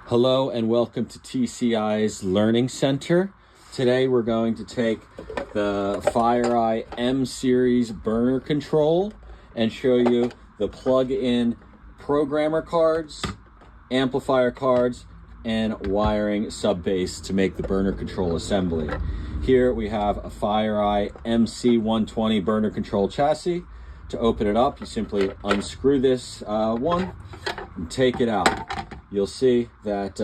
Hello and welcome to TCI's Learning Center. Today we're going to take the Fireye M-Series Burner Control and show you the plug-in programmer cards, amplifier cards, and wiring sub-bass to make the burner control assembly. Here we have a Fireye MC120 Burner Control chassis. To open it up, you simply unscrew this one and take it out. You'll see that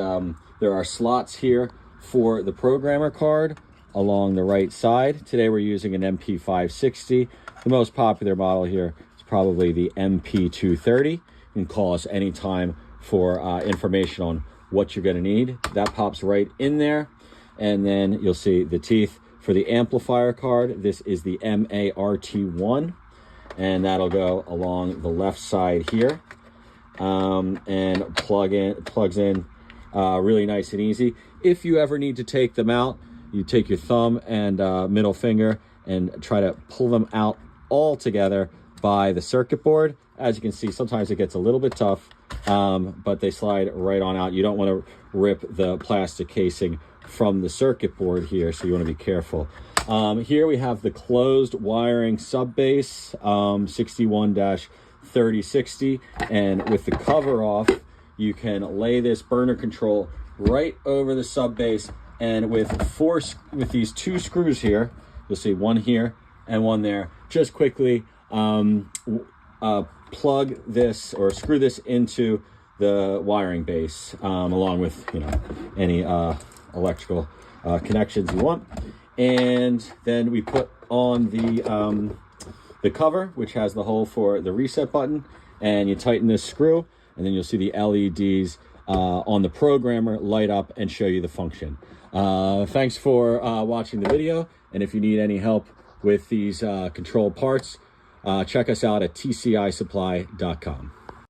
there are slots here for the programmer card along the right side. Today we're using an MP560. The most popular model here is probably the MP230. You can call us anytime for information on what you're going to need. That pops right in there. And then you'll see the teeth for the amplifier card. This is the MART1, and that'll go along the left side here. And plugs in really nice and easy. If you ever need to take them out, you take your thumb and middle finger and try to pull them out all together by the circuit board. As you can see, sometimes it gets a little bit tough, but they slide right on out. You don't want to rip the plastic casing from the circuit board here, so you want to be careful. Here we have the closed wiring sub-bass, 61-3060, and with the cover off, you can lay this burner control right over the sub-bass, and with these two screws here, you'll see one here and one there, just quickly plug this or screw this into the wiring base, along with any electrical connections you want. And then we put on the cover, which has the hole for the reset button, and you tighten this screw, and then you'll see the LEDs on the programmer light up and show you the function. Thanks for watching the video, and if you need any help with these control parts, check us out at tcisupply.com.